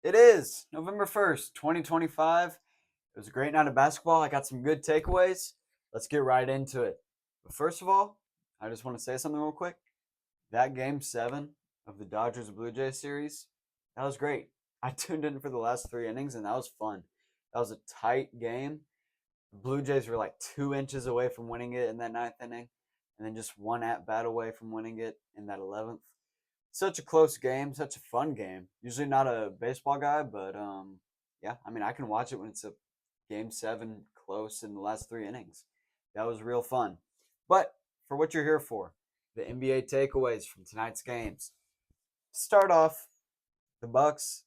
It is November 1st, 2025. It was a great night of basketball. I got some good takeaways. Let's get right into it. But first of all, I just want to say something real quick. That game 7 of the Dodgers Blue Jays series, that was great. I tuned in for the last 3 innings and that was fun. That was a tight game. The Blue Jays were like 2 inches away from winning it in that ninth inning, and then just one at bat away from winning it in that 11th. Such a close game, such a fun game. Usually not a baseball guy, but yeah, I mean I can watch it when it's a game 7 close in the last 3 innings. That was real fun. But for what you're here for, the NBA takeaways from tonight's games. Start off the Bucks.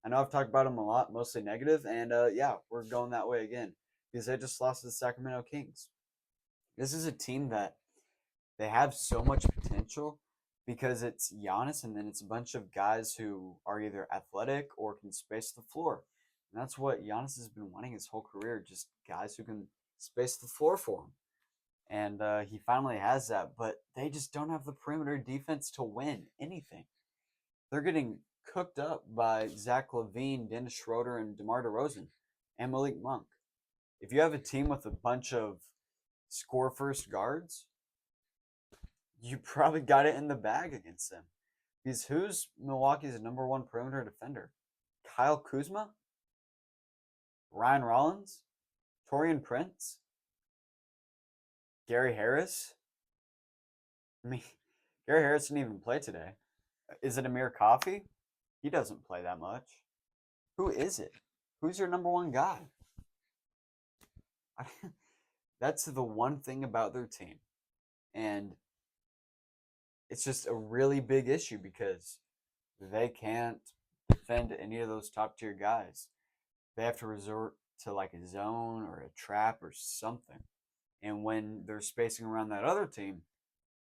I know I've talked about them a lot, mostly negative, and yeah, we're going that way again because they just lost to the Sacramento Kings. This is a team that they have so much potential because it's Giannis and then it's a bunch of guys who are either athletic or can space the floor. And that's what Giannis has been wanting his whole career, just guys who can space the floor for him. And he finally has that, but they just don't have the perimeter defense to win anything. They're getting cooked up by Zach LaVine, Dennis Schroeder, and DeMar DeRozan, and Malik Monk. If you have a team with a bunch of score first guards, you probably got it in the bag against them. Because who's Milwaukee's number one perimeter defender? Kyle Kuzma? Ryan Rollins? Torian Prince? Gary Harris? I mean, Gary Harris didn't even play today. Is it Amir Coffey? He doesn't play that much. Who is it? Who's your number one guy? That's the one thing about their team. And it's just a really big issue because they can't defend any of those top tier guys. They have to resort to like a zone or a trap or something. And when they're spacing around that other team,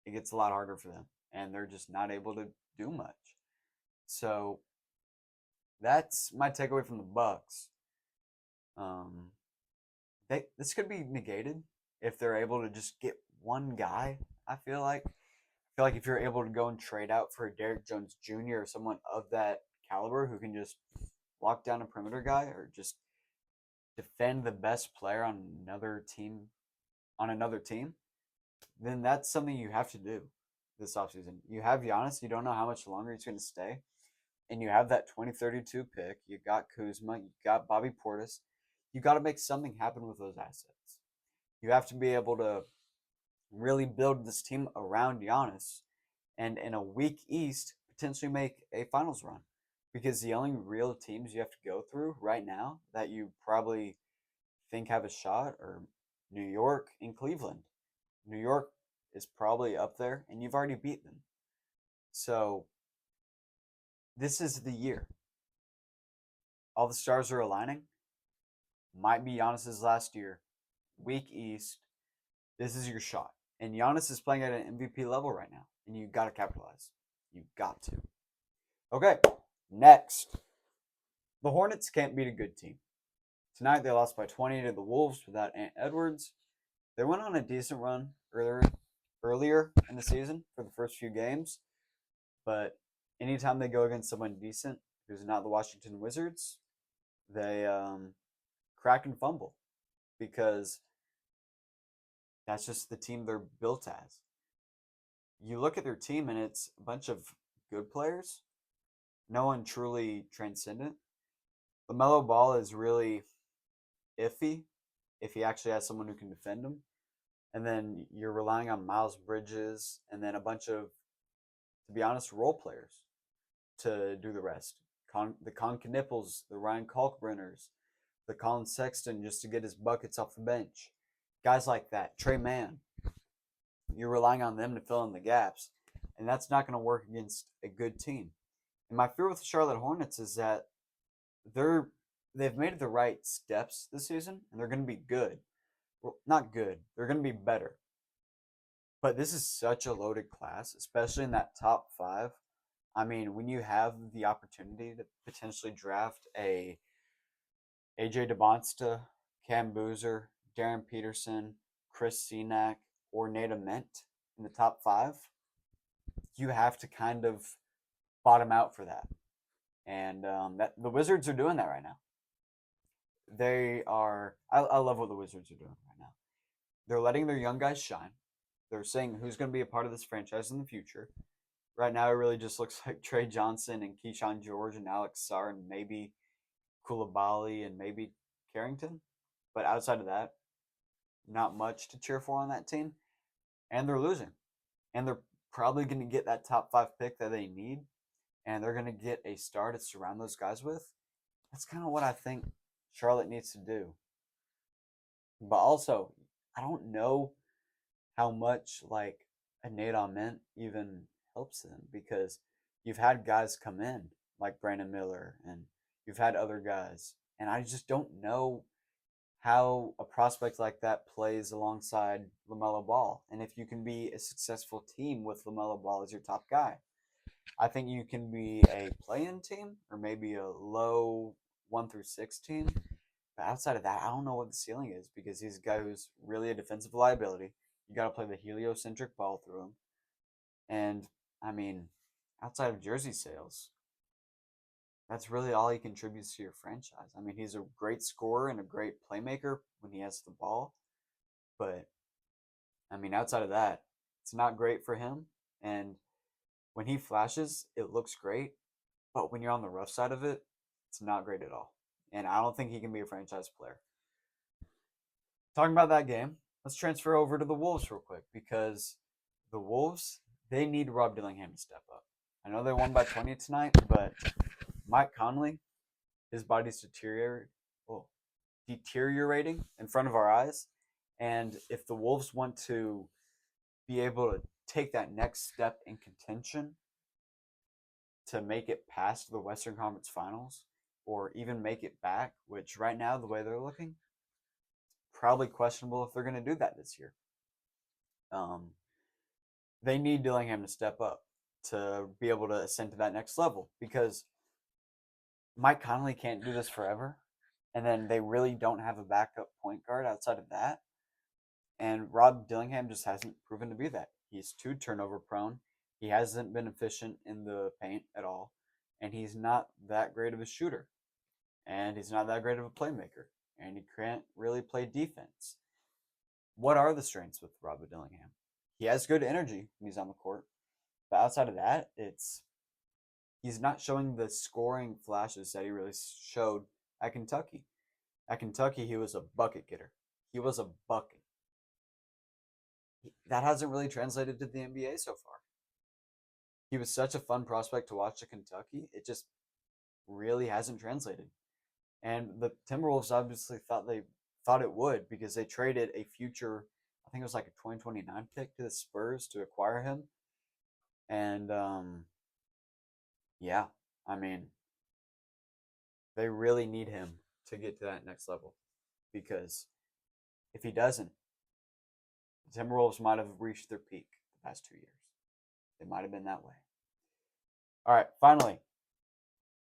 it gets a lot harder for them. And they're just not able to do much. So that's my takeaway from the Bucks. Um, this could be negated if they're able to just get one guy. I feel like if you're able to go and trade out for a Derrick Jones Jr. or someone of that caliber who can just lock down a perimeter guy or just defend the best player on another team, then that's something you have to do this offseason. You have Giannis, you don't know how much longer he's going to stay, and you have that 2032 pick. You got Kuzma, you got Bobby Portis. You got to make something happen with those assets. You have to be able to really build this team around Giannis and in a weak East potentially make a finals run. Because the only real teams you have to go through right now that you probably think have a shot are New York and Cleveland. New York is probably up there and you've already beat them. So this is the year. All the stars are aligning. Might be Giannis's last year. Weak East. This is your shot. And Giannis is playing at an MVP level right now. And you got to capitalize. You got to. Okay, next. The Hornets can't beat a good team. Tonight they lost by 20 to the Wolves without Ant Edwards. They went on a decent run earlier in the season for the first few games. But anytime they go against someone decent who's not the Washington Wizards, they crack and fumble because that's just the team they're built as. You look at their team and it's a bunch of good players, no one truly transcendent. LaMelo Ball is really iffy if he actually has someone who can defend him. And then you're relying on Miles Bridges and then a bunch of, to be honest, role players to do the rest. The Con Knipples, the Ryan Kalkbrenners, the Colin Sexton just to get his buckets off the bench. Guys like that. Trey Mann. You're relying on them to fill in the gaps. And that's not going to work against a good team. And my fear with the Charlotte Hornets is that they've made the right steps this season and they're going to be good. Well, not good. They're going to be better. But this is such a loaded class, especially in that top 5. I mean, when you have the opportunity to potentially draft a AJ DeBonsta, Cam Boozer, Darren Peterson, Chris Cenac, or Nate Ament in the top 5, you have to kind of bottom out for that. And that the Wizards are doing that right now. They are. I love what the Wizards are doing right now. They're letting their young guys shine. They're saying who's going to be a part of this franchise in the future. Right now, it really just looks like Trey Johnson and Keyshawn George and Alex Sarr and maybe Koulibaly and maybe Carrington. But outside of that, not much to cheer for on that team. And they're losing. And they're probably going to get that top 5 pick that they need. And they're going to get a star to surround those guys with. That's kind of what I think Charlotte needs to do. But also, I don't know how much like a Nate Ament even helps them because you've had guys come in like Brandon Miller and you've had other guys. And I just don't know how a prospect like that plays alongside LaMelo Ball. And if you can be a successful team with LaMelo Ball as your top guy, I think you can be a play-in team or maybe a low 1 through 6 team. But outside of that, I don't know what the ceiling is because he's a guy who's really a defensive liability. You got to play the heliocentric ball through him. And I mean, outside of jersey sales, that's really all he contributes to your franchise. I mean, he's a great scorer and a great playmaker when he has the ball. But I mean, outside of that, it's not great for him. And when he flashes, it looks great. But when you're on the rough side of it, it's not great at all. And I don't think he can be a franchise player. Talking about that game, let's transfer over to the Wolves real quick because the Wolves, they need Rob Dillingham to step up. I know they won by 20 tonight, but Mike Conley, his body's deteriorating in front of our eyes. And if the Wolves want to be able to take that next step in contention to make it past the Western Conference Finals or even make it back, which right now, the way they're looking, probably questionable if they're going to do that this year. They need Dillingham to step up to be able to ascend to that next level because Mike Conley can't do this forever. And then they really don't have a backup point guard outside of that. And Rob Dillingham just hasn't proven to be that. He's too turnover prone. He hasn't been efficient in the paint at all. And he's not that great of a shooter. And he's not that great of a playmaker. And he can't really play defense. What are the strengths with Rob Dillingham? He has good energy when he's on the court. But outside of that, he's not showing the scoring flashes that he really showed at Kentucky. At Kentucky, he was a bucket getter. He was a bucket. That hasn't really translated to the NBA so far. He was such a fun prospect to watch at Kentucky. It just really hasn't translated. And the Timberwolves obviously thought it would because they traded a future, I think it was like a 2029 pick to the Spurs to acquire him. And yeah, I mean, they really need him to get to that next level because if he doesn't, the Timberwolves might have reached their peak the past 2 years. It might have been that way. All right, finally,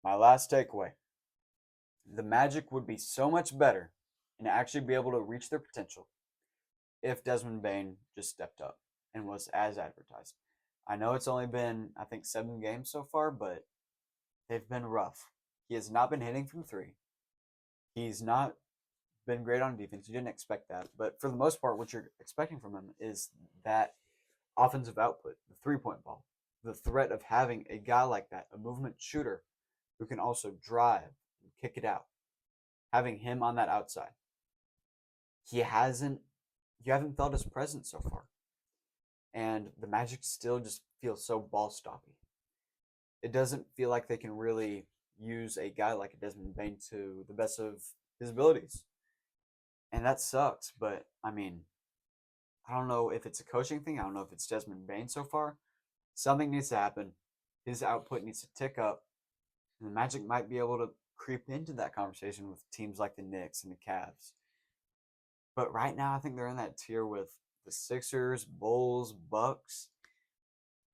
my last takeaway. The Magic would be so much better and actually be able to reach their potential if Desmond Bane just stepped up and was as advertised. I know it's only been, I think, 7 games so far, but they've been rough. He has not been hitting from 3. He's not been great on defense. You didn't expect that. But for the most part, what you're expecting from him is that offensive output, the 3-point ball, the threat of having a guy like that, a movement shooter who can also drive and kick it out, having him on that outside. You haven't felt his presence so far. And the Magic still just feels so ball stoppy. It doesn't feel like they can really use a guy like a Desmond Bane to the best of his abilities. And that sucks, but I mean, I don't know if it's a coaching thing. I don't know if it's Desmond Bane so far. Something needs to happen. His output needs to tick up. And the Magic might be able to creep into that conversation with teams like the Knicks and the Cavs. But right now, I think they're in that tier with the Sixers, Bulls, Bucks.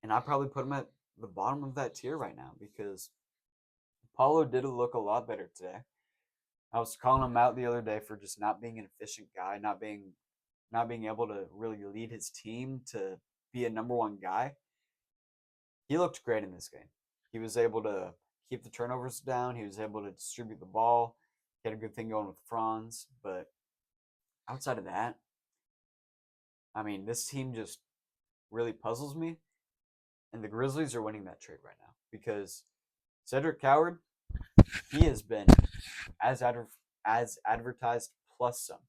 And I probably put them at the bottom of that tier right now because Paulo did look a lot better today. I was calling him out the other day for just not being an efficient guy, not being able to really lead his team to be a number 1 guy. He looked great in this game. He was able to keep the turnovers down. He was able to distribute the ball. He had a good thing going with Franz. But outside of that, I mean, this team just really puzzles me. And the Grizzlies are winning that trade right now because Cedric Coward, he has been as advertised plus some.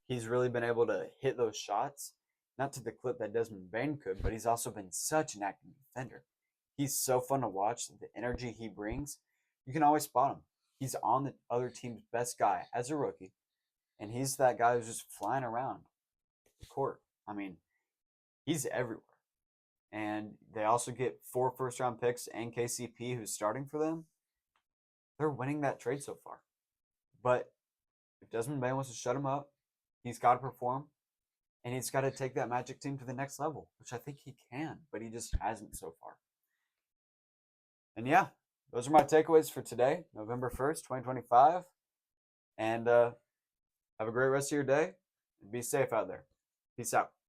He's really been able to hit those shots, not to the clip that Desmond Bain could, but he's also been such an active defender. He's so fun to watch. The energy he brings, you can always spot him. He's on the other team's best guy as a rookie, and he's that guy who's just flying around the court. I mean, he's everywhere. And they also get 4 first-round picks and KCP, who's starting for them. They're winning that trade so far. But if Desmond Bain wants to shut him up, he's got to perform, and he's got to take that Magic team to the next level, which I think he can, but he just hasn't so far. And yeah, those are my takeaways for today, November 1st, 2025. And have a great rest of your day, and be safe out there. Peace out.